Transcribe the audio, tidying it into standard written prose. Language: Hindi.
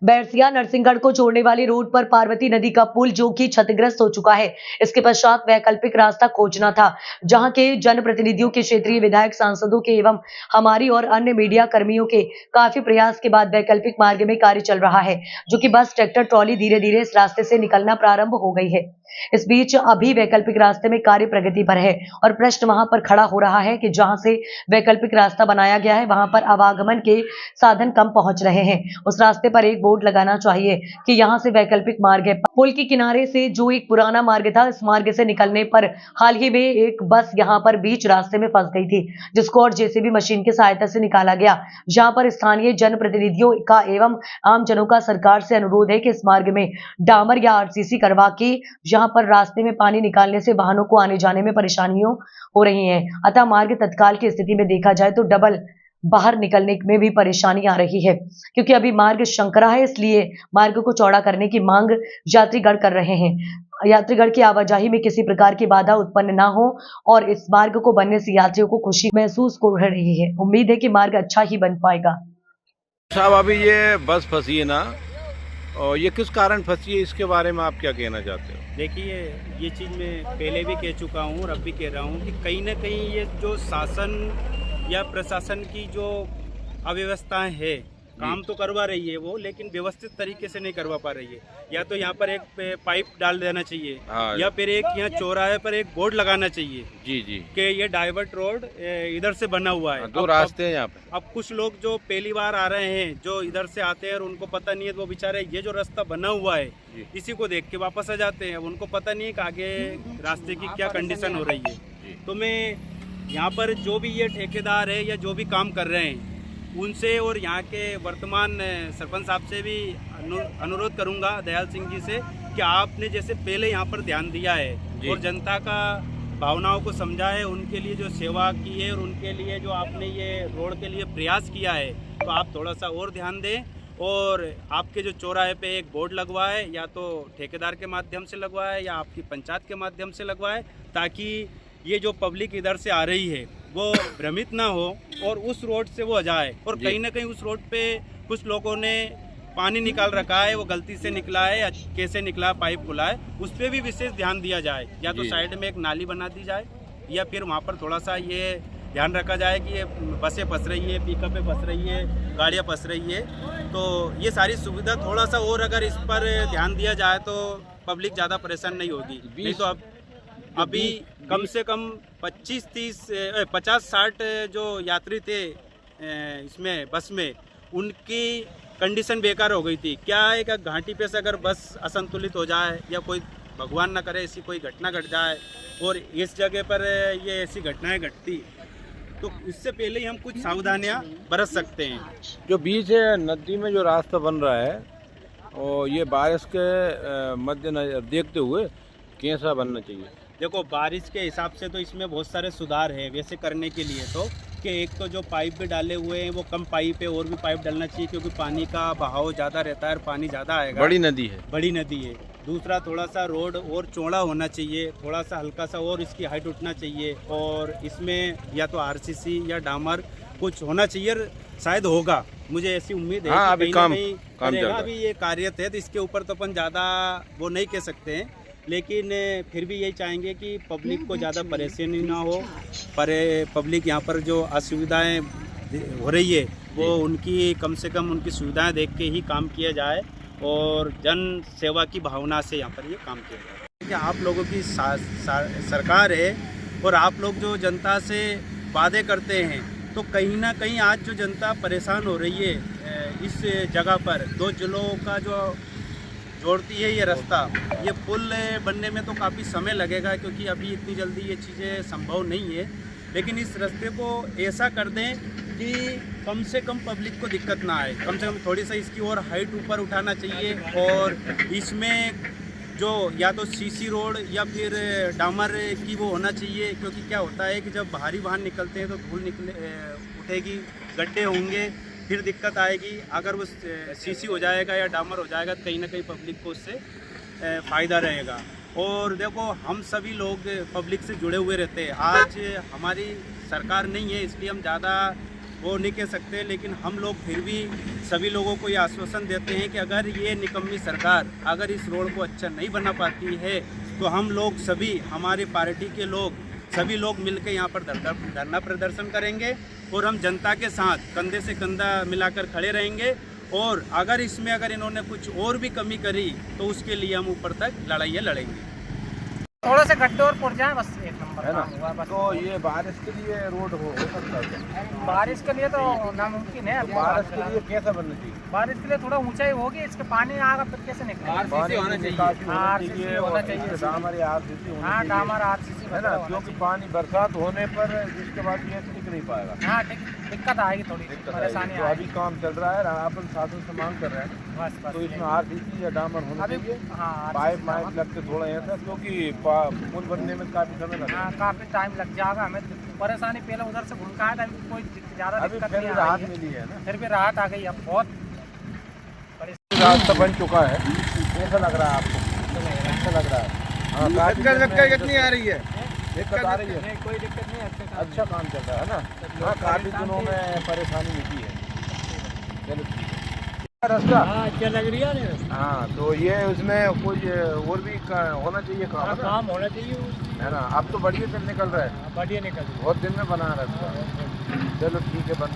बैरसिया नरसिंहगढ़ को जोड़ने वाली रोड पर पार्वती नदी का पुल जो कि क्षतिग्रस्त हो चुका है। इसके पश्चात वैकल्पिक रास्ता खोजना था, जहां के जनप्रतिनिधियों के क्षेत्रीय विधायक सांसदों के एवं हमारी और अन्य मीडिया कर्मियों के काफी प्रयास के बाद वैकल्पिक मार्ग में कार्य चल रहा है, जो कि बस ट्रैक्टर ट्रॉली धीरे धीरे इस रास्ते से निकलना प्रारंभ हो गई है। इस बीच अभी वैकल्पिक रास्ते में कार्य प्रगति पर है और प्रश्न वहां पर खड़ा हो रहा है कि जहां से वैकल्पिक रास्ता बनाया गया है वहां पर आवागमन के साधन कम पहुंच रहे हैं। उस रास्ते पर एक बोर्ड लगाना चाहिए कि यहाँ से वैकल्पिक मार्ग है। पुल के किनारे से जो एक पुराना मार्ग था, इस मार्ग से निकलने पर हाल ही में एक बस यहाँ पर बीच रास्ते में फंस गई थी, जिसको और जेसीबी मशीन की सहायता से निकाला गया। जहाँ पर स्थानीय जनप्रतिनिधियों का एवं आम जनों का सरकार से अनुरोध है कि इस मार्ग में डामर या आरसीसी करवा के जहाँ पर रास्ते में पानी निकालने से वाहनों को आने जाने में परेशानियों हो रही है। अतः मार्ग तत्काल की स्थिति में देखा जाए तो डबल बाहर निकलने में भी परेशानी आ रही है, क्योंकि अभी मार्ग संकरा है, इसलिए मार्ग को चौड़ा करने की मांग यात्रीगण कर रहे हैं। यात्रीगण की आवाजाही में किसी प्रकार की बाधा उत्पन्न ना हो और इस मार्ग को बनने से यात्रियों को खुशी महसूस हो रही है। उम्मीद है कि मार्ग अच्छा ही बन पाएगा। साहब, अभी ये बस फंसी है ना, और ये किस कारण फंसी है, इसके बारे में आप क्या कहना चाहते हो? देखिए, ये चीज़ मैं पहले भी कह चुका हूँ और अब भी कह रहा हूँ कि कहीं ना कहीं ये जो शासन या प्रशासन की जो अव्यवस्थाएं है, काम तो करवा रही है वो, लेकिन व्यवस्थित तरीके से नहीं करवा पा रही है। या तो यहाँ पर एक पाइप डाल देना चाहिए, या फिर एक यहाँ चौराहे पर एक बोर्ड लगाना चाहिए जी जी कि ये डाइवर्ट रोड इधर से बना हुआ है। दो रास्ते हैं यहाँ पे। अब कुछ लोग जो पहली बार आ रहे हैं, जो इधर से आते हैं और उनको पता नहीं है, तो वो बेचारे ये जो रास्ता बना हुआ है इसी को देख के वापस आ जाते हैं। उनको पता नहीं है कि आगे रास्ते की क्या कंडीशन हो रही है। तो मैं यहाँ पर जो भी ये ठेकेदार है या जो भी काम कर रहे हैं उनसे और यहाँ के वर्तमान सरपंच साहब से भी अनुरोध करूँगा, दयाल सिंह जी से, कि आपने जैसे पहले यहाँ पर ध्यान दिया है और जनता का भावनाओं को समझा है, उनके लिए जो सेवा की है और उनके लिए जो आपने ये रोड के लिए प्रयास किया है, तो आप थोड़ा सा और ध्यान दें। और आपके जो चौराहे पे एक बोर्ड लगवाए, या तो ठेकेदार के माध्यम से लगवाए या आपकी पंचायत के माध्यम से लगवाए, ताकि ये जो पब्लिक इधर से आ रही है वो भ्रमित ना हो और उस रोड से वो जाए। और कहीं ना कहीं उस रोड पे कुछ लोगों ने पानी निकाल रखा है, वो गलती से निकला है या कैसे निकला, पाइप खुला है, उस पर भी विशेष ध्यान दिया जाए। या तो साइड में एक नाली बना दी जाए, या फिर वहाँ पर थोड़ा सा ये ध्यान रखा जाए कि ये बसें फंस रही है, पिकअपें फंस रही है, गाड़ियाँ फंस रही है। तो ये सारी सुविधा थोड़ा सा और अगर इस पर ध्यान दिया जाए तो पब्लिक ज़्यादा परेशान नहीं होगी। नहीं तो अभी कम से कम 50-60 जो यात्री थे इसमें बस में, उनकी कंडीशन बेकार हो गई थी। क्या है कि घाटी पे से अगर बस असंतुलित हो जाए या कोई भगवान ना करे ऐसी कोई घटना घट जाए और इस जगह पर ये ऐसी घटनाएं घटती, तो इससे पहले ही हम कुछ सावधानियां बरत सकते हैं। जो बीच नदी में जो रास्ता बन रहा है और ये बारिश के मद्देनजर देखते हुए कैसा बनना चाहिए? देखो, बारिश के हिसाब से तो इसमें बहुत सारे सुधार है वैसे करने के लिए, तो कि एक तो जो पाइप भी डाले हुए हैं वो कम पाइप है, और भी पाइप डालना चाहिए, क्योंकि पानी का बहाव ज़्यादा रहता है और पानी ज़्यादा आएगा। बड़ी नदी है, बड़ी नदी है। दूसरा, थोड़ा सा रोड और चौड़ा होना चाहिए, थोड़ा सा हल्का सा और इसकी हाइट उठना चाहिए, और इसमें या तो आरसीसी या डामर कुछ होना चाहिए, शायद होगा, मुझे ऐसी उम्मीद है। हाँ, कि अभी काम करेगा। अभी ये कार्यरत है, तो इसके ऊपर तो अपन ज़्यादा वो नहीं कह सकते हैं, लेकिन फिर भी यही चाहेंगे कि पब्लिक को ज़्यादा परेशानी ना हो। पर पब्लिक यहाँ पर जो असुविधाएं हो रही है वो उनकी कम से कम उनकी सुविधाएं देख के ही काम किया जाए और जन सेवा की भावना से यहाँ पर ये काम किया जाए। कि आप लोगों की सरकार है और आप लोग जो जनता से वादे करते हैं, तो कहीं ना कहीं आज जो जनता परेशान हो रही है इस जगह पर, 2 जिलों का जो जोड़ती है ये रास्ता, ये पुल बनने में तो काफ़ी समय लगेगा, क्योंकि अभी इतनी जल्दी ये चीज़ें संभव नहीं है। लेकिन इस रास्ते को ऐसा कर दें कि कम से कम पब्लिक को दिक्कत ना आए, कम से कम थोड़ी सा इसकी और हाइट ऊपर उठाना चाहिए, और इसमें जो या तो सीसी रोड या फिर डामर की वो होना चाहिए। क्योंकि क्या होता है कि जब भारी वाहन निकलते हैं तो धूल उठेगी, गड्ढे होंगे, फिर दिक्कत आएगी। अगर वो सीसी हो जाएगा या डामर हो जाएगा तो कहीं ना कहीं पब्लिक को उससे फ़ायदा रहेगा। और देखो, हम सभी लोग पब्लिक से जुड़े हुए रहते हैं। आज हमारी सरकार नहीं है, इसलिए हम ज़्यादा वो नहीं कह सकते, लेकिन हम लोग फिर भी सभी लोगों को ये आश्वासन देते हैं कि अगर ये निकम्मी सरकार अगर इस रोड को अच्छा नहीं बना पाती है तो हम लोग सभी, हमारे पार्टी के लोग, सभी लोग मिलकर यहाँ पर धरना प्रदर्शन करेंगे और हम जनता के साथ कंधे से कंधा मिलाकर खड़े रहेंगे। और अगर इसमें अगर इन्होंने कुछ और भी कमी करी तो उसके लिए हम ऊपर तक लड़ाइयाँ लड़ेंगे। थोड़ा से गड्ढे और पुर जाए बस, एक नंबर है ना। काम हुआ बस। तो ये बारिश के लिए रोड हो सकता है? बारिश के लिए तो नामुमकिन है। तो बारिश के लिए कैसा बनना चाहिए? बारिश के लिए थोड़ा ऊंचाई होगी, इसके पानी आएगा फिर कैसे निकलेगा? पानी होना चाहिए, RCC होना चाहिए। डामर या RCC होना हाँ, चाहिए। डामर RCC है ना, क्योंकि पानी बरसात होने पर जिसके बाद ये टिक नहीं पाएगा। हाँ, दिक्कत आएगी, थोड़ी परेशानी तो आएगी। अभी काम चल रहा है, अपन शासन से मांग कर रहे हैं बस तो इसमें RCC या डामर होना अभी चाहिए। हाँ, पाइप लग के थोड़ा ऐसा, क्योंकि पुल बनने में काफी समय लगा। हाँ, काफी टाइम लग जाएगा हमें। परेशानी पहले उधर से घुलका है, अभी कोई ज्यादा अभी दिक्कत फिर नहीं राहत आ रही मिली है ना, है। फिर भी राहत आ गई, अब बहुत रास्ता बन चुका है। कैसा लग रहा है आपको? अच्छा लग रहा है। हाँ, दिक्कत कितनी आ रही है? दिक्कत आ रही है? नहीं, कोई दिक्कत नहीं, अच्छा काम चल रहा है ना। हाँ, काफी दिनों में परेशानी मिली है। चलो ठीक है। रास्ता अच्छा लग रही है। हाँ, तो ये उसमें कोई और भी होना चाहिए काम, है ना? काम होना चाहिए, है ना। अब तो बढ़िया दिन निकल रहा है, बढ़िया निकल। बहुत दिन में बना रास्ता। चलो ठीक है, बंद।